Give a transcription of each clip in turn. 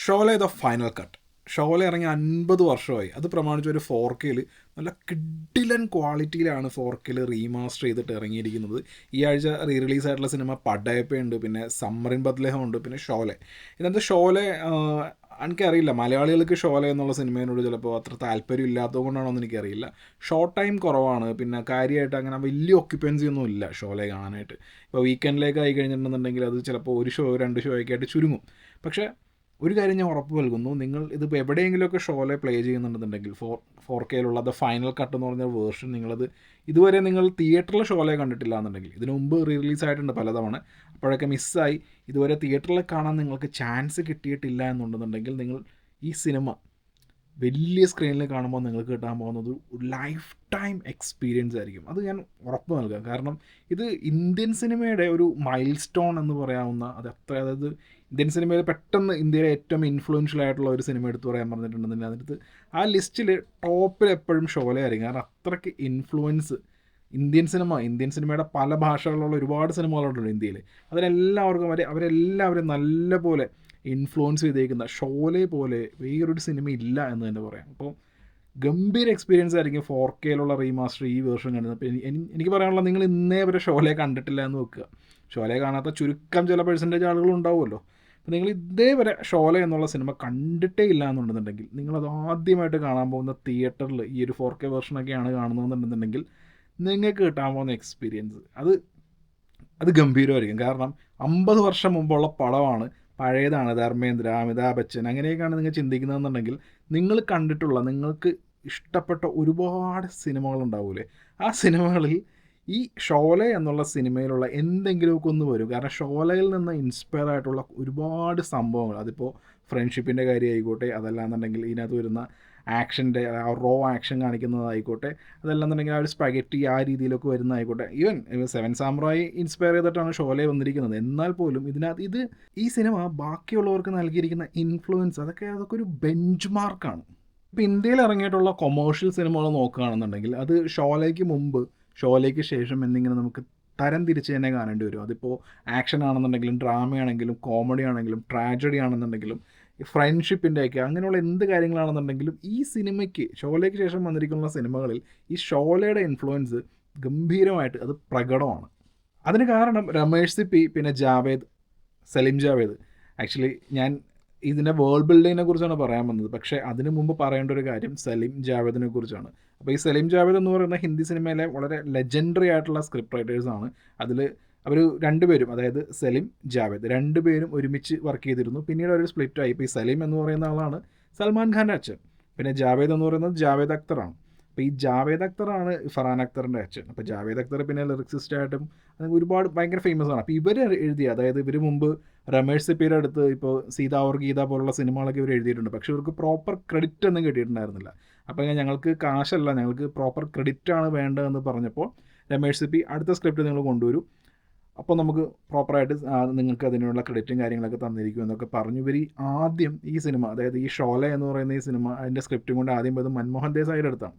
Sholay the final cut. Sholay ഇറങ്ങി 50 വർഷമായി. അത് പ്രമാണിച്ച് ഒരു 4Kയിൽ നല്ല കിഡിലൻ ക്വാളിറ്റിയിലാണ് 4Kയിൽ റീമാസ്റ്റർ ചെയ്തിട്ട് ഇറങ്ങിയിരിക്കുന്നത്. ഈ ആഴ്ച റിലീസായിട്ടുള്ള സിനിമ പടയപ്പയുണ്ട്, പിന്നെ സമ്മറിൻ ബദ്ലേഹം ഉണ്ട്, പിന്നെ ഷോലെ. ഇതിനകത്ത് ഷോലെ എനിക്കറിയില്ല, മലയാളികൾക്ക് ഷോലെ എന്നുള്ള സിനിമയോട് ചിലപ്പോൾ അത്ര താല്പര്യം ഇല്ലാത്തത് കൊണ്ടാണോ എന്ന് എനിക്കറിയില്ല. ഷോർട്ട് ടൈം കുറവാണ്, പിന്നെ കാര്യമായിട്ട് അങ്ങനെ വലിയ ഒക്യുപ്പൻസി ഒന്നും ഇല്ല ഷോലെ കാണാനായിട്ട്. ഇപ്പോൾ വീക്കെൻഡിലേക്ക് ആയി കഴിഞ്ഞിട്ടുണ്ടെന്നുണ്ടെങ്കിൽ അത് ചിലപ്പോൾ ഒരു ഷോ 2 ഷോ ഒക്കെ ആയിട്ട് ചുരുങ്ങും. പക്ഷേ ഒരു കാര്യം ഞാൻ ഉറപ്പ് നൽകുന്നു, നിങ്ങൾ ഇതിപ്പോൾ എവിടെയെങ്കിലുമൊക്കെ ഷോലെ പ്ലേ ചെയ്യുന്നുണ്ടെന്നുണ്ടെങ്കിൽ 4Kയിലുള്ള ദ ഫൈനൽ കട്ട് എന്ന് പറഞ്ഞ വേർഷൻ നിങ്ങളത് ഇതുവരെ നിങ്ങൾ തിയേറ്ററിൽ ഷോലെ കണ്ടിട്ടില്ല എന്നുണ്ടെങ്കിൽ, ഇതിനു മുമ്പ് റിലീസായിട്ടുണ്ട് പലതവണ, അപ്പോഴൊക്കെ മിസ്സായി ഇതുവരെ തിയേറ്ററിൽ കാണാൻ നിങ്ങൾക്ക് ചാൻസ് കിട്ടിയിട്ടില്ല എന്നുണ്ടെന്നുണ്ടെങ്കിൽ, നിങ്ങൾ ഈ സിനിമ വലിയ സ്ക്രീനിൽ കാണുമ്പോൾ നിങ്ങൾക്ക് കിട്ടാൻ പോകുന്നത് ഒരു ലൈഫ് ടൈം എക്സ്പീരിയൻസ് ആയിരിക്കും. അത് ഞാൻ ഉറപ്പ് നൽകാം. കാരണം ഇത് ഇന്ത്യൻ സിനിമയുടെ ഒരു മൈൽ സ്റ്റോൺ എന്ന് പറയാവുന്ന, അതായത് ഇന്ത്യൻ സിനിമയിൽ പെട്ടെന്ന് ഇന്ത്യയിലെ ഏറ്റവും ഇൻഫ്ലുവൻഷ്യൽ ആയിട്ടുള്ള ഒരു സിനിമ എടുത്ത് പറയാൻ പറഞ്ഞിട്ടുണ്ടെങ്കിൽ അതിനകത്ത് ആ ലിസ്റ്റിൽ ടോപ്പിൽ എപ്പോഴും ഷോലെ ആയിരിക്കും. കാരണം അത്രയ്ക്ക് ഇൻഫ്ലുവൻസ് ഇന്ത്യൻ സിനിമയുടെ പല ഭാഷകളിലുള്ള ഒരുപാട് സിനിമകളുണ്ട് ഇന്ത്യയിൽ. അതിലെല്ലാവർക്കും അവരെല്ലാവരും നല്ല പോലെ ഇൻഫ്ലുവൻസ് ചെയ്തേക്കുന്ന ഷോലെ പോലെ വേറൊരു സിനിമ ഇല്ല എന്ന് തന്നെ പറയാം. അപ്പോൾ ഗംഭീര എക്സ്പീരിയൻസ് ആയിരിക്കും 4Kയിലുള്ള റീമാസ്റ്റർ ഈ വേർഷൻ കണ്ടത്. അപ്പോൾ എനിക്ക് പറയാനുള്ളത്, നിങ്ങൾ ഇന്നേ വരെ ഷോലെ കണ്ടിട്ടില്ല എന്ന് വെക്കുക. ഷോലെ കാണാത്ത ചുരുക്കം ചില പെർസെൻറ്റേജ് ആളുകളുണ്ടാവുമല്ലോ. അപ്പോൾ നിങ്ങൾ ഇതേവരെ ഷോലെ എന്നുള്ള സിനിമ കണ്ടിട്ടേ ഇല്ല എന്നുണ്ടെന്നുണ്ടെങ്കിൽ, നിങ്ങളത് ആദ്യമായിട്ട് കാണാൻ പോകുന്ന തിയേറ്ററിൽ ഈ ഒരു 4K വേർഷനൊക്കെയാണ് കാണുന്നതെന്നുണ്ടെന്നുണ്ടെങ്കിൽ, നിങ്ങൾക്ക് കിട്ടാൻ പോകുന്ന എക്സ്പീരിയൻസ് അത് ഗംഭീരമായിരിക്കും. കാരണം 50 വർഷം മുമ്പുള്ള പടമാണ്, പഴയതാണ്, ധർമ്മേന്ദ്ര, അമിതാഭ് ബച്ചൻ, അങ്ങനെയൊക്കെയാണ് നിങ്ങൾ ചിന്തിക്കുന്നതെന്നുണ്ടെങ്കിൽ, നിങ്ങൾ കണ്ടിട്ടുള്ള, നിങ്ങൾക്ക് ഇഷ്ടപ്പെട്ട ഒരുപാട് സിനിമകളുണ്ടാവൂലേ, ആ സിനിമകളിൽ ഈ ഷോലെ എന്നുള്ള സിനിമയിലുള്ള എന്തെങ്കിലുമൊക്കെ ഒന്ന് വരും. കാരണം ഷോലയിൽ നിന്ന് ഇൻസ്പയർ ആയിട്ടുള്ള ഒരുപാട് സംഭവങ്ങൾ, അതിപ്പോൾ ഫ്രണ്ട്ഷിപ്പിൻ്റെ കാര്യമായിക്കോട്ടെ, അതല്ലാന്നുണ്ടെങ്കിൽ ഇതിനകത്ത് വരുന്ന ആക്ഷൻ്റെ റോ ആക്ഷൻ കാണിക്കുന്നതായിക്കോട്ടെ, അതല്ലാന്നുണ്ടെങ്കിൽ ആ ഒരു സ്പഗറ്റി ആ രീതിയിലൊക്കെ വരുന്നതായിക്കോട്ടെ, ഈവൻ 7 സാമുറായി ഇൻസ്പയർ ചെയ്തിട്ടാണ് ഷോലെ വന്നിരിക്കുന്നത്. എന്നാൽ പോലും ഇതിനകത്ത് ഈ സിനിമ ബാക്കിയുള്ളവർക്ക് നൽകിയിരിക്കുന്ന ഇൻഫ്ലുവൻസ് അതൊക്കെ ഒരു ബെഞ്ച് മാർക്കാണ്. ഇപ്പോൾ ഇന്ത്യയിൽ ഇറങ്ങിയിട്ടുള്ള കൊമേഴ്ഷ്യൽ സിനിമകൾ നോക്കുകയാണെന്നുണ്ടെങ്കിൽ അത് ഷോലയ്ക്ക് മുമ്പ്, ഷോലയ്ക്ക് ശേഷം എന്നിങ്ങനെ നമുക്ക് തരം തിരിച്ച് തന്നെ കാണേണ്ടി വരും. അതിപ്പോൾ ആക്ഷൻ ആണെന്നുണ്ടെങ്കിലും, ഡ്രാമയാണെങ്കിലും, കോമഡി ആണെങ്കിലും, ട്രാജഡി ആണെന്നുണ്ടെങ്കിലും, ഫ്രണ്ട്ഷിപ്പിൻ്റെയൊക്കെ അങ്ങനെയുള്ള എന്ത് കാര്യങ്ങളാണെന്നുണ്ടെങ്കിലും, ഈ സിനിമയ്ക്ക് ഷോലയ്ക്ക് ശേഷം വന്നിരിക്കുന്ന സിനിമകളിൽ ഈ ഷോലയുടെ ഇൻഫ്ലുവൻസ് ഗംഭീരമായിട്ട് അത് പ്രകടമാണ്. അതിന് കാരണം രമേഷ് സിപ്പി, പിന്നെ സലീം ജാവേദ്. ആക്ച്വലി ഞാൻ ഇതിൻ്റെ വേൾഡ് ബിൽഡിങ്ങിനെ കുറിച്ചാണ് പറയാൻ വന്നത്, പക്ഷേ അതിനു മുമ്പ് പറയേണ്ട ഒരു കാര്യം സലീം ജാവേദിനെ കുറിച്ചാണ്. അപ്പോൾ ഈ സലീം ജാവേദ് എന്ന് പറയുന്ന ഹിന്ദി സിനിമയിലെ വളരെ ലെജൻഡറി ആയിട്ടുള്ള സ്ക്രിപ്റ്റ് റൈറ്റേഴ്സാണ്. അതിൽ അവർ രണ്ടുപേരും, അതായത് സലീം ജാവേദ് രണ്ടുപേരും ഒരുമിച്ച് വർക്ക് ചെയ്തിരുന്നു. പിന്നീട് അവർ സ്പ്ലിറ്റായി. ഇപ്പോൾ ഈ സലീം എന്ന് പറയുന്ന ആളാണ് സൽമാൻ ഖാൻ്റെ അച്ഛൻ, പിന്നെ ജാവേദ് എന്ന് പറയുന്നത് ജാവേദ് അക്തറാണ്. അപ്പോൾ ഈ ജാവേദ് അക്തറാണ് ഫർഹാൻ അക്തറിൻ്റെ അച്ഛൻ. അപ്പോൾ ജാവേദ് അക്തർ പിന്നെ ലിറിക്സിസ്റ്റായിട്ടും ഒരുപാട് ഭയങ്കര ഫേമസ് ആണ്. അപ്പോൾ ഇവർ എഴുതിയ, അതായത് ഇവർ മുമ്പ് രമേഷ് സിപ്പിയുടെ അടുത്ത് ഇപ്പോൾ സീത ഓർ ഗീത പോലുള്ള സിനിമകളൊക്കെ ഇവർ എഴുതിയിട്ടുണ്ട്. പക്ഷേ ഇവർക്ക് പ്രോപ്പർ ക്രെഡിറ്റ് ഒന്നും കിട്ടിയിട്ടുണ്ടായിരുന്നില്ല. അപ്പോൾ ഞങ്ങൾക്ക് കാശല്ല, ഞങ്ങൾക്ക് പ്രോപ്പർ ക്രെഡിറ്റാണ് വേണ്ടതെന്ന് പറഞ്ഞപ്പോൾ രമേഷ് സിപ്പി അടുത്ത സ്ക്രിപ്റ്റ് നിങ്ങൾ കൊണ്ടുവരൂ, അപ്പോൾ നമുക്ക് പ്രോപ്പറായിട്ട് നിങ്ങൾക്ക് അതിനുള്ള ക്രെഡിറ്റും കാര്യങ്ങളൊക്കെ തന്നിരിക്കും എന്നൊക്കെ പറഞ്ഞു. ഇവർ ആദ്യം ഈ സിനിമ, അതായത് ഈ ഷോലെ എന്ന് പറയുന്ന ഈ സിനിമ, അതിൻ്റെ സ്ക്രിപ്റ്റും കൊണ്ട് ആദ്യം പോയത് മൻമോഹൻ ദേശായിയുടെ അടുത്താണ്.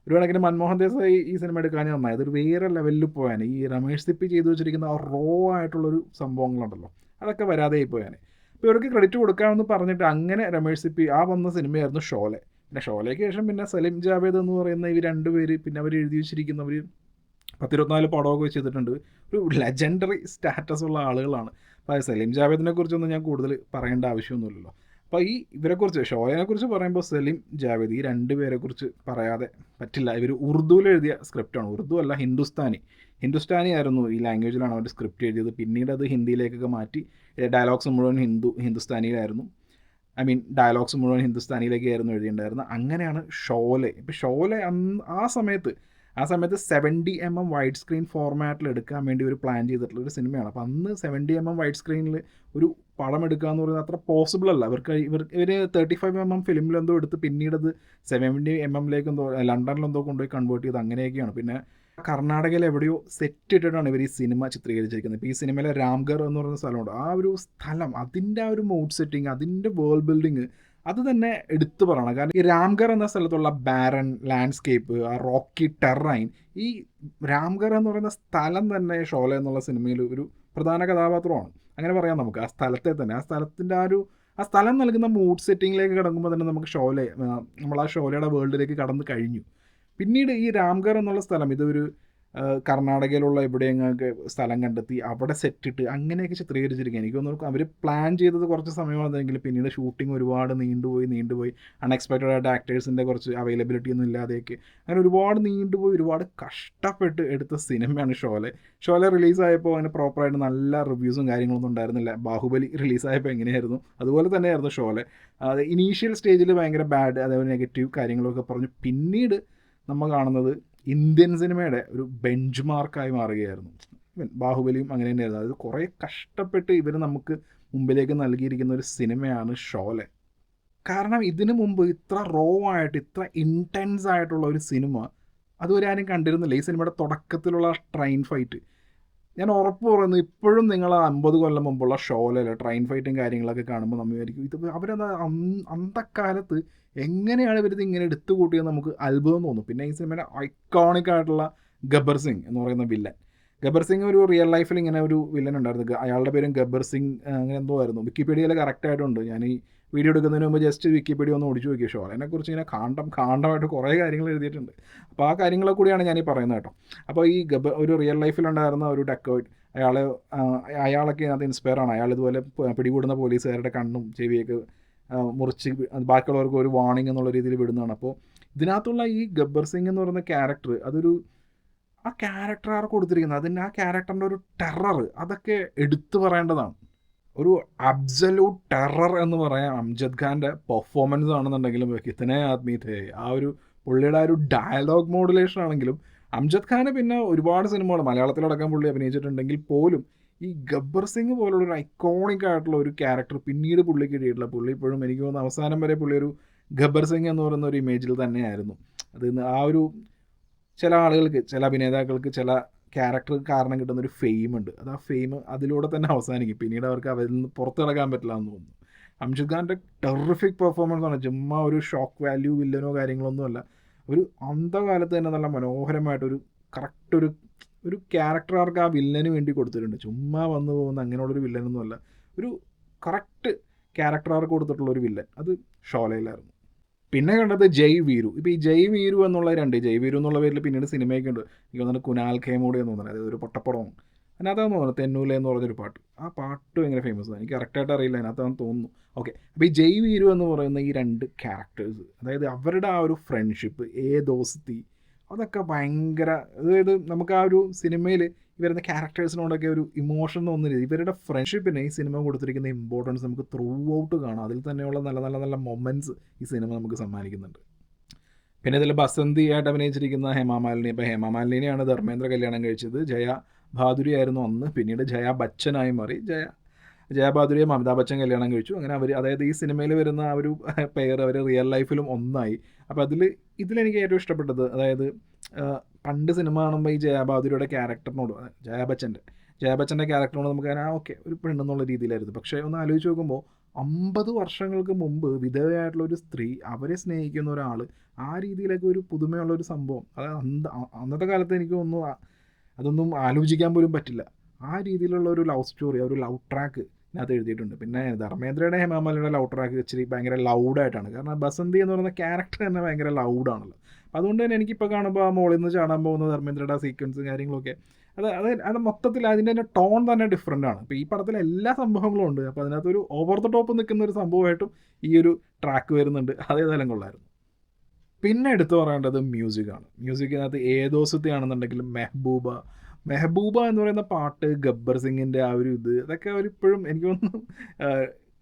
ഒരു കണക്കിന് മൻമോഹൻ ദേശായി ഈ സിനിമ എടുക്കാൻ നന്നായി, അതൊരു വേറെ ലെവലിൽ പോയാൽ ഈ രമേഷ് സിപ്പി ചെയ്തു വെച്ചിരിക്കുന്ന ആ റോ ആയിട്ടുള്ളൊരു സംഭവങ്ങളുണ്ടല്ലോ, അതൊക്കെ വരാതെ പോയാൽ. അപ്പോൾ ഇവർക്ക് ക്രെഡിറ്റ് കൊടുക്കാമെന്ന് പറഞ്ഞിട്ട് അങ്ങനെ രമേഷ് സിപ്പി ആ വന്ന സിനിമയായിരുന്നു ഷോലെ. പിന്നെ ഷോലയ്ക്ക് ശേഷം പിന്നെ സലീം ജാവേദ് എന്ന് പറയുന്ന ഇവർ രണ്ടുപേര്, പിന്നെ അവർ എഴുതി വെച്ചിരിക്കുന്നവർ 10-24 പടമൊക്കെ വെച്ചിട്ടുണ്ട്. ഒരു ലെജൻഡറി സ്റ്റാറ്റസ് ഉള്ള ആളുകളാണ്. അപ്പോൾ സലീം ജാവേദിനെ കുറിച്ചൊന്നും ഞാൻ കൂടുതൽ പറയേണ്ട ആവശ്യമൊന്നുമില്ലല്ലോ. അപ്പോൾ ഇവരെക്കുറിച്ച്, ഷോയെക്കുറിച്ച് പറയുമ്പോൾ സലീം ജാവേദ്, ഈ രണ്ടുപേരെക്കുറിച്ച് പറയാതെ പറ്റില്ല. ഇവർ ഉറുദുവിൽ എഴുതിയ സ്ക്രിപ്റ്റാണ്. ഉറുദു അല്ല, ഹിന്ദുസ്ഥാനി ആയിരുന്നു. ഈ ലാംഗ്വേജിലാണ് അവർ സ്ക്രിപ്റ്റ് എഴുതിയത്. പിന്നീട് അത് ഹിന്ദിയിലേക്കൊക്കെ മാറ്റി ഡയലോഗ്സ് മുഴുവൻ ഹിന്ദുസ്ഥാനിയിലായിരുന്നു. ഡയലോഗ്സ് മുഴുവൻ ഹിന്ദുസ്ഥാനിയിലേക്കായിരുന്നു എഴുതിയിട്ടുണ്ടായിരുന്നത്. അങ്ങനെയാണ് ഷോലെ. ഇപ്പോൾ ഷോലെ ആ സമയത്ത് 70mm വൈഡ് സ്ക്രീൻ ഫോർമാറ്റിൽ എടുക്കാൻ വേണ്ടി ഒരു പ്ലാൻ ചെയ്തിട്ടുള്ളൊരു സിനിമയാണ്. അപ്പോൾ അന്ന് 70mm വൈഡ് സ്ക്രീനിൽ ഒരു പടം എടുക്കുക എന്ന് പറയുന്നത് അത്ര പോസിബിൾ അല്ല. ഇവർ 35mm ഫിലിമിലെന്തോ എടുത്ത് പിന്നീട് അത് 70mm ലണ്ടനിലെന്തോ കൊണ്ടുപോയി കൺവേർട്ട് ചെയ്ത് അങ്ങനെയൊക്കെയാണ്. പിന്നെ കർണാടകയിൽ എവിടെയോ സെറ്റ് ഇട്ടിട്ടാണ് ഇവർ ഈ സിനിമ ചിത്രീകരിച്ചിരിക്കുന്നത്. ഇപ്പോൾ ഈ സിനിമയിലെ രാംഗർ എന്ന് പറയുന്ന സ്ഥലമുണ്ട്. ആ ഒരു സ്ഥലം, അതിൻ്റെ ആ ഒരു മൂഡ് സെറ്റിങ്, അതിൻ്റെ വേൾഡ് ബിൽഡിങ്, അത് തന്നെ എടുത്തു പറയണം. കാരണം ഈ രാംഗർ എന്ന സ്ഥലത്തുള്ള ബാരൻ ലാൻഡ്സ്കേപ്പ്, ആ റോക്കി ടെറൈൻ, ഈ രാംഗർ എന്ന് പറയുന്ന സ്ഥലം തന്നെ ഷോലെ എന്നുള്ള സിനിമയിൽ ഒരു പ്രധാന കഥാപാത്രമാണ്. അങ്ങനെ പറയാം നമുക്ക്. ആ സ്ഥലത്തെ തന്നെ, ആ സ്ഥലത്തിൻ്റെ ആ ഒരു ആ സ്ഥലം നൽകുന്ന മൂഡ് സെറ്റിങ്ങിലേക്ക് കടക്കുമ്പോൾ തന്നെ നമുക്ക് നമ്മൾ ആ ഷോലയുടെ വേൾഡിലേക്ക് കടന്നു കഴിഞ്ഞു. പിന്നീട് ഈ രാംഗർ എന്നുള്ള സ്ഥലം ഇതൊരു കർണാടകയിലുള്ള എവിടെയെങ്ങൊക്കെ സ്ഥലം കണ്ടെത്തി അവിടെ സെറ്റിട്ട് അങ്ങനെയൊക്കെ ചിത്രീകരിച്ചിരിക്കുക. എനിക്ക് തോന്നുന്നു അവർ പ്ലാൻ ചെയ്തത് കുറച്ച് സമയമാണെന്നെങ്കിൽ പിന്നീട് ഷൂട്ടിംഗ് ഒരുപാട് നീണ്ടുപോയി അൺഎക്സ്പെക്റ്റഡ് ആയിട്ട് ആക്ടേഴ്സിൻ്റെ കുറച്ച് അവൈലബിലിറ്റി ഒന്നും ഇല്ലാതെയൊക്കെ അങ്ങനെ ഒരുപാട് നീണ്ടുപോയി ഒരുപാട് കഷ്ടപ്പെട്ട് എടുത്ത സിനിമയാണ് ഷോലെ റിലീസായപ്പോൾ അതിന് പ്രോപ്പറായിട്ട് നല്ല റിവ്യൂസും കാര്യങ്ങളൊന്നും ഉണ്ടായിരുന്നില്ല. ബാഹുബലി റിലീസായപ്പോൾ എങ്ങനെയായിരുന്നു അതുപോലെ തന്നെയായിരുന്നു ഷോലെ. അത് ഇനീഷ്യൽ സ്റ്റേജിൽ ഭയങ്കര ബാഡ് അതേപോലെ നെഗറ്റീവ് കാര്യങ്ങളൊക്കെ പറഞ്ഞു. പിന്നീട് നമ്മൾ കാണുന്നത് ഇന്ത്യൻ സിനിമയുടെ ഒരു ബെഞ്ച് മാർക്കായി മാറുകയായിരുന്നു. ബാഹുബലിയും അങ്ങനെ തന്നെയായിരുന്നു. അതായത് കുറേ കഷ്ടപ്പെട്ട് ഇവർ നമുക്ക് മുമ്പിലേക്ക് നൽകിയിരിക്കുന്ന ഒരു സിനിമയാണ് ഷോലെ. കാരണം ഇതിനു മുമ്പ് ഇത്ര റോ ആയിട്ട് ഇത്ര ഇൻറ്റൻസ് ആയിട്ടുള്ള ഒരു സിനിമ അതുവരെ ആരും കണ്ടിരുന്നില്ല. ഈ സിനിമയുടെ തുടക്കത്തിലുള്ള ട്രെയിൻ ഫൈറ്റ് ഞാൻ ഉറപ്പ് പറയുന്നു ഇപ്പോഴും നിങ്ങൾ 50 കൊല്ലം മുമ്പുള്ള ഷോലല്ല ട്രെയിൻ ഫൈറ്റും കാര്യങ്ങളൊക്കെ കാണുമ്പോൾ നമ്മൾ വിചാരിക്കും ഇത് അവരത് അന്തക്കാലത്ത് എങ്ങനെയാണ് ഇവരിത് ഇങ്ങനെ എടുത്തു കൂട്ടിയത് നമുക്ക് അത്ഭുതം തോന്നും. പിന്നെ ഈ സിനിമയുടെ ഐക്കോണിക് ആയിട്ടുള്ള ഗബ്ബർ സിംഗ് എന്ന് പറയുന്ന വില്ലൻ. ഗബ്ബർ സിംഗ് ഒരു റിയൽ ലൈഫിൽ ഇങ്ങനെ ഒരു വില്ലൻ ഉണ്ടായിരുന്നു. അയാളുടെ പേരും ഗബ്ബർ സിംഗ് അങ്ങനെ എന്തോ ആയിരുന്നു. വിക്കിപീഡിയയിൽ കറക്റ്റായിട്ടുണ്ട്. ഞാൻ ഈ വീഡിയോ എടുക്കുന്നതിന് മുമ്പ് ജസ്റ്റ് വിക്കിപീഡിയ ഒന്ന് ഓടിച്ചു നോക്കിയ ഷോ അതിനെക്കുറിച്ച് ഇങ്ങനെ കാണ്ടമായിട്ട് കുറേ കാര്യങ്ങൾ എഴുതിയിട്ടുണ്ട്. അപ്പോൾ ആ കാര്യങ്ങളെ കൂടിയാണ് ഞാനീ പറയുന്നത് കേട്ടോ. അപ്പോൾ ഈ ഒരു റിയൽ ലൈഫിലുണ്ടായിരുന്ന ഒരു ഡെക്കോയിഡ് അയാളൊക്കെ അതിനകത്ത് ഇൻസ്പയർ ആണ്. അയാൾ ഇതുപോലെ പിടികൂടുന്ന പോലീസുകാരുടെ കണ്ണും ചെവിയൊക്കെ മുറിച്ച് ബാക്കിയുള്ളവർക്ക് ഒരു വാർണിംഗ് എന്നുള്ള രീതിയിൽ വിടുന്നതാണ്. അപ്പോൾ ഇതിനകത്തുള്ള ഈ ഗബ്ബർ സിംഗ് എന്ന് പറയുന്ന ക്യാരക്ടർ ആ ക്യാരക്ടർ ആർക്ക് കൊടുത്തിരിക്കുന്നത് അതിൻ്റെ ആ ക്യാരക്ടറിൻ്റെ ഒരു ടെറർ അതൊക്കെ എടുത്തു പറയേണ്ടതാണ്. ഒരു അബ്സല്യൂട്ട് ടെറർ എന്ന് പറയാം. അംജദ് ഖാൻ്റെ പെർഫോമൻസ് ആണെന്നുണ്ടെങ്കിലും കിത്തനെ ആദ്മി തേ ആ ഒരു പുള്ളിയുടെ ആ ഒരു ഡയലോഗ് മോഡുലേഷൻ ആണെങ്കിലും അംജദ് ഖാന് പിന്നെ ഒരുപാട് സിനിമകൾ മലയാളത്തിലടക്കം പുള്ളി അഭിനയിച്ചിട്ടുണ്ടെങ്കിൽ പോലും ഈ ഗബ്ബർ സിംഗ് പോലുള്ള ഒരു ഐക്കോണിക് ആയിട്ടുള്ള ഒരു ക്യാരക്ടർ പിന്നീട് പുള്ളിക്ക് കിട്ടിയിട്ടില്ല. പുള്ളി ഇപ്പോഴും എനിക്ക് തോന്നുന്നു അവസാനം വരെ പുള്ളി ഒരു ഗബ്ബർ സിംഗ് എന്ന് പറയുന്ന ഒരു ഇമേജിൽ തന്നെയായിരുന്നു. അത് ആ ഒരു ചില ആളുകൾക്ക് ചില അഭിനേതാക്കൾക്ക് ചില ക്യാരക്ടർ കാരണം കിട്ടുന്നൊരു ഫെയിം ഉണ്ട്. അത് ആ ഫെയിം അതിലൂടെ തന്നെ അവസാനിക്കും. പിന്നീട് അവർക്ക് അവരിൽ നിന്ന് പുറത്ത് കിടക്കാൻ പറ്റില്ല എന്ന് തോന്നുന്നു. അംജദ് ഖാൻ്റെ ടെറിഫിക് പെർഫോമൻസ് ആണ്. ചുമ്മാ ഒരു ഷോക്ക് വാല്യൂ വില്ലനോ കാര്യങ്ങളൊന്നുമല്ല. ഒരു അന്തകാലത്ത് തന്നെ നല്ല മനോഹരമായിട്ടൊരു കറക്റ്റ് ഒരു ക്യാരക്ടർ ആർക്ക് ആ വില്ലന് വേണ്ടി കൊടുത്തിട്ടുണ്ട്. ചുമ്മാ വന്നു പോകുന്ന അങ്ങനെയുള്ളൊരു വില്ലനൊന്നുമല്ല. ഒരു കറക്റ്റ് ക്യാരക്ടർ ആർക്ക് കൊടുത്തിട്ടുള്ള ഒരു വില്ലൻ അത് ഷോലയിലായിരുന്നു. പിന്നെ കണ്ടത് ജയ് വീരു. ഇപ്പോൾ ഈ ജയ് വീരു എന്നുള്ള ജയ് വീരു എന്നുള്ള പേരിൽ പിന്നീട് സിനിമയൊക്കെ ഉണ്ട്. എനിക്ക് തോന്നുന്നത് കുനാൽ ഖേമോടെ എന്ന് തോന്നുന്നത്. അതായത് ഒരു പൊട്ടപ്പടവും അതിനകത്താന്ന് തോന്നുന്നത് തെന്നൂലെ എന്ന് പറഞ്ഞൊരു പാട്ട്. ആ പാട്ട് ഭയങ്കര ഫേമസ് ആണ്. എനിക്ക് കറക്റ്റായിട്ട് അറിയില്ല, അതിനകത്താന്ന് തോന്നുന്നു. ഓക്കെ, അപ്പോൾ ഈ ജയ് വീരു എന്ന് പറയുന്ന ഈ 2 ക്യാരക്ടേഴ്സ് അതായത് അവരുടെ ആ ഒരു ഫ്രണ്ട്ഷിപ്പ് ദോസ്തി അതൊക്കെ ഭയങ്കര അതായത് നമുക്ക് ആ ഒരു സിനിമയിൽ ഈ വരുന്ന ക്യാരക്ടേഴ്സിനോടൊക്കെ ഒരു ഇമോഷൻ തോന്നുന്നില്ല. ഇവരുടെ ഫ്രണ്ട്ഷിപ്പിന് ഈ സിനിമ കൊടുത്തിരിക്കുന്ന ഇമ്പോർട്ടൻസ് നമുക്ക് ത്രൂ ഔട്ട് കാണാം. അതിൽ തന്നെയുള്ള നല്ല നല്ല നല്ല മൊമെൻറ്റ്സ് ഈ സിനിമ നമുക്ക് സമ്മാനിക്കുന്നുണ്ട്. പിന്നെ ഇതിൽ ബസന്തിയായിട്ട് അഭിനയിച്ചിരിക്കുന്ന ഹേമാമാലിനി. ഇപ്പോൾ ഹേമാമാലിനിയാണ് ധർമ്മേന്ദ്ര കല്യാണം കഴിച്ചത്. ജയ ഭാദുരി ആയിരുന്നു അന്ന്. പിന്നീട് ജയ ബച്ചനായി മാറി. ജയബാദുരിയെ അമിതാഭ് ബച്ചൻ കല്യാണം കഴിച്ചു. അങ്ങനെ അവർ അതായത് ഈ സിനിമയിൽ വരുന്ന ആ ഒരു പെയർ അവർ റിയൽ ലൈഫിലും ഒന്നായി. അപ്പോൾ ഇതിലെനിക്ക് ഏറ്റവും ഇഷ്ടപ്പെട്ടത് അതായത് പണ്ട് സിനിമ കാണുമ്പോൾ ഈ ജയബാദുരിയുടെ ക്യാരക്ടറിനോട് ജയബച്ചൻ്റെ ക്യാരക്ടറിനോട് നമുക്ക് ഓക്കെ ഒരു പെണ്ണെന്നുള്ള രീതിയിലായിരുന്നു. പക്ഷേ ഒന്ന് ആലോചിച്ച് നോക്കുമ്പോൾ 50 വർഷങ്ങൾക്ക് മുമ്പ് വിധവയായിട്ടുള്ള ഒരു സ്ത്രീ അവരെ സ്നേഹിക്കുന്ന ഒരാൾ ആ രീതിയിലൊക്കെ ഒരു പുതുമയുള്ളൊരു സംഭവം അതായത് അന്നത്തെ കാലത്ത് എനിക്ക് അതൊന്നും ആലോചിക്കാൻ പോലും പറ്റില്ല. ആ രീതിയിലുള്ള ഒരു ലവ് സ്റ്റോറി, ഒരു ലവ് ട്രാക്ക് ഇതിനകത്ത് എഴുതിയിട്ടുണ്ട്. പിന്നെ ധർമ്മേന്ദ്രയുടെ ഹേമാമാലിനിയുടെ ലവ് ട്രാക്ക് ഇച്ചിരി ഭയങ്കര ലൗഡായിട്ടാണ്. കാരണം ബസന്തി എന്ന് പറയുന്ന ക്യാരക്ടർ തന്നെ ഭയങ്കര ലൗഡാണല്ലോ. അതുകൊണ്ട് തന്നെ എനിക്കിപ്പോൾ കാണുമ്പോൾ ആ മോളിൽ നിന്ന് ചാടാൻ പോകുന്ന ധർമ്മേന്ദ്രയുടെ സീക്വൻസ് കാര്യങ്ങളൊക്കെ അത് മൊത്തത്തിൽ അതിൻ്റെ തന്നെ ടോൺ തന്നെ ഡിഫറെൻ്റ് ആണ്. ഇപ്പോൾ ഈ പടത്തിൽ എല്ലാ സംഭവങ്ങളും ഉണ്ട്. അപ്പോൾ അതിനകത്തൊരു ഓവർ ദ ടോപ്പ് നിൽക്കുന്ന ഒരു സംഭവമായിട്ടും ഈ ഒരു ട്രാക്ക് വരുന്നുണ്ട്. അതേതായാലും കൊള്ളായിരുന്നു. പിന്നെ എടുത്തു പറയേണ്ടത് മ്യൂസിക്കാണ്. മ്യൂസിക്കിനകത്ത് ഏതോസത്തി ആണെന്നുണ്ടെങ്കിലും മെഹബൂബ എന്ന് പറയുന്ന പാട്ട് ഗബ്ബർ സിംഗിൻ്റെ ആ ഒരു അതൊക്കെ അവരിപ്പോഴും എനിക്ക് തോന്നുന്നു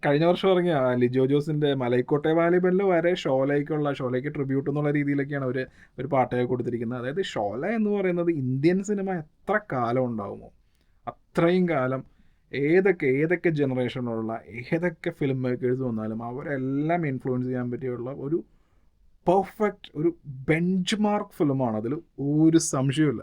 കഴിഞ്ഞ വർഷം ഇറങ്ങിയ ലിജോ ജോസിൻ്റെ മലൈക്കോട്ടെ വാലിബലിൽ വരെ ഷോലയ്ക്ക് ട്രിബ്യൂട്ട് എന്നുള്ള രീതിയിലൊക്കെയാണ് അവർ ഒരു പാട്ടൊക്കെ കൊടുത്തിരിക്കുന്നത്. അതായത് ഷോല എന്ന് പറയുന്നത് ഇന്ത്യൻ സിനിമ എത്ര കാലം ഉണ്ടാകുമോ അത്രയും കാലം ഏതൊക്കെ ജനറേഷനിലുള്ള ഏതൊക്കെ ഫിലിം മേക്കേഴ്സ് വന്നാലും അവരെല്ലാം ഇൻഫ്ലുവൻസ് ചെയ്യാൻ പറ്റിയുള്ള ഒരു പെർഫെക്റ്റ് ഒരു ബെഞ്ച് മാർക്ക് ഫിലിമാണ്. അതിൽ ഒരു സംശയമില്ല.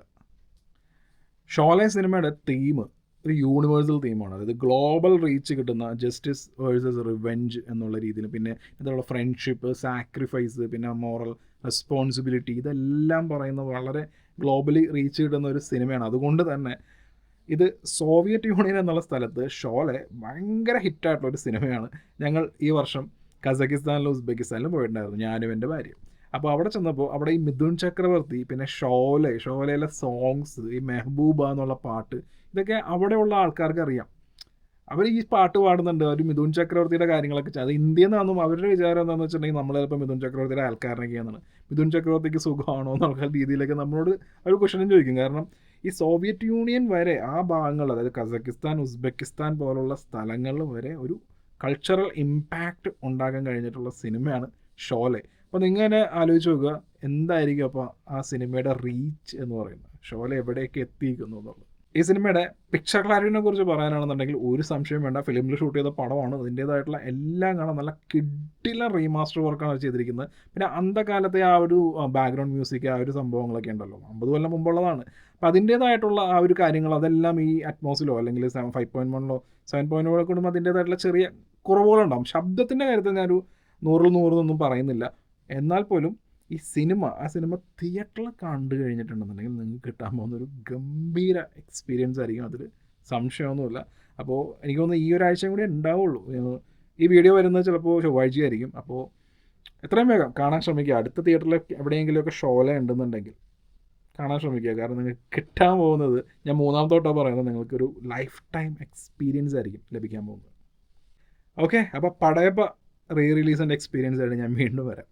ഷോലെ സിനിമയുടെ തീം ഒരു യൂണിവേഴ്സൽ തീമാണ്. അതായത് ഗ്ലോബൽ റീച്ച് കിട്ടുന്ന ജസ്റ്റിസ് വേഴ്സസ് റിവെഞ്ച് എന്നുള്ള രീതിയിൽ, പിന്നെ ഇതിലുള്ള ഫ്രണ്ട്ഷിപ്പ്, സാക്രിഫൈസ്, പിന്നെ മോറൽ റെസ്പോൺസിബിലിറ്റി, ഇതെല്ലാം പറയുന്ന വളരെ ഗ്ലോബലി റീച്ച് കിട്ടുന്ന ഒരു സിനിമയാണ്. അതുകൊണ്ട് തന്നെ ഇത് സോവിയറ്റ് യൂണിയൻ എന്നുള്ള സ്ഥലത്ത് ഷോലെ ഭയങ്കര ഹിറ്റായിട്ടുള്ള ഒരു സിനിമയാണ്. ഞങ്ങൾ ഈ വർഷം കസക്കിസ്ഥാനിലും ഉസ്ബെക്കിസ്ഥാനിലും പോയിട്ടുണ്ടായിരുന്നു, ഞാനും എൻ്റെ ഭാര്യയും. അപ്പോൾ അവിടെ ചെന്നപ്പോൾ അവിടെ ഈ മിഥുൻ ചക്രവർത്തി, പിന്നെ ഷോലയിലെ സോങ്സ്, ഈ മെഹബൂബ എന്നുള്ള പാട്ട്, ഇതൊക്കെ അവിടെയുള്ള ആൾക്കാർക്ക് അറിയാം. അവർ ഈ പാട്ട് പാടുന്നുണ്ട്, ഒരു മിഥുൻ ചക്രവർത്തിയുടെ കാര്യങ്ങളൊക്കെ അത് ഇന്ത്യയിൽ നിന്നും അവരുടെ വിചാരം എന്താണെന്ന് വെച്ചിട്ടുണ്ടെങ്കിൽ നമ്മൾ ചിലപ്പോൾ മിഥുൻ ചക്രവർത്തിയുടെ ആൾക്കാരനൊക്കെയാണ്, മിഥുൻ ചക്രവർത്തിക്ക് സുഖമാണോ എന്നുള്ള രീതിയിലൊക്കെ നമ്മളോട് ഒരു ക്വസ്റ്റനും ചോദിക്കും. കാരണം ഈ സോവിയറ്റ് യൂണിയൻ വരെ ആ ഭാഗങ്ങൾ, അതായത് കസക്കിസ്ഥാൻ, ഉസ്ബെക്കിസ്ഥാൻ പോലുള്ള സ്ഥലങ്ങളിൽ വരെ ഒരു കൾച്ചറൽ ഇമ്പാക്റ്റ് ഉണ്ടാക്കാൻ കഴിഞ്ഞിട്ടുള്ള സിനിമയാണ് ഷോലെ. അപ്പോൾ നിങ്ങൾ തന്നെ ആലോചിച്ച് നോക്കുക, എന്തായിരിക്കും അപ്പോൾ ആ സിനിമയുടെ റീച്ച് എന്ന് പറയുന്നത്, ഷോലെ എവിടെയൊക്കെ എത്തിയിരിക്കുന്നു എന്നുള്ളത്. ഈ സിനിമയുടെ പിക്ചർ ക്ലാരിറ്റിനെ കുറിച്ച് പറയാനാണെന്നുണ്ടെങ്കിൽ ഒരു സംശയം വേണ്ട, ഫിലിമിൽ ഷൂട്ട് ചെയ്ത പടമാണ്. അതിൻ്റേതായിട്ടുള്ള എല്ലാം കാണാൻ നല്ല കിഡിലെ റീമാസ്റ്റർ വർക്കാണ് ചെയ്തിരിക്കുന്നത്. പിന്നെ അന്തകാലത്തെ ആ ഒരു ബാക്ക്ഗ്രൗണ്ട് മ്യൂസിക്, ആ ഒരു സംഭവങ്ങളൊക്കെ ഉണ്ടല്ലോ, 50 കൊല്ലം മുമ്പുള്ളതാണ്. അപ്പോൾ അതിൻ്റേതായിട്ടുള്ള ആ ഒരു കാര്യങ്ങൾ അതെല്ലാം ഈ അറ്റ്മോസിലോ അല്ലെങ്കിൽ 5.1 7.0 കൂടുമ്പോൾ അതിൻ്റേതായിട്ടുള്ള ചെറിയ കുറവുകളുണ്ടാകും. ശബ്ദത്തിൻ്റെ കാര്യത്തിൽ ഞാനൊരു 100 പറയുന്നില്ല. എന്നാൽ പോലും ഈ ആ സിനിമ തിയേറ്ററിൽ കണ്ടു കഴിഞ്ഞിട്ടുണ്ടെന്നുണ്ടെങ്കിൽ നിങ്ങൾക്ക് കിട്ടാൻ പോകുന്നൊരു ഗംഭീര എക്സ്പീരിയൻസ് ആയിരിക്കും, അതിൽ സംശയമൊന്നുമില്ല. അപ്പോൾ എനിക്ക് തോന്നുന്നു ഈ ഒരാഴ്ചയും കൂടി ഉണ്ടാവുള്ളൂ. ഈ വീഡിയോ വരുന്നത് ചിലപ്പോൾ ചൊവ്വാഴ്ചയായിരിക്കും. അപ്പോൾ എത്രയും വേഗം കാണാൻ ശ്രമിക്കുക. അടുത്ത തിയേറ്ററിൽ എവിടെയെങ്കിലുമൊക്കെ ഷോല ഉണ്ടെന്നുണ്ടെങ്കിൽ കാണാൻ ശ്രമിക്കുക. കാരണം നിങ്ങൾക്ക് കിട്ടാൻ പോകുന്നത്, ഞാൻ മൂന്നാമത്തോട്ടാണ് പറയുന്നത്, നിങ്ങൾക്കൊരു ലൈഫ് ടൈം എക്സ്പീരിയൻസ് ആയിരിക്കും ലഭിക്കാൻ പോകുന്നത്. ഓക്കെ, അപ്പോൾ പടയപ്പ റീ റിലീസിൻ്റെ എക്സ്പീരിയൻസ് ആയിട്ട് ഞാൻ വീണ്ടും വരാം.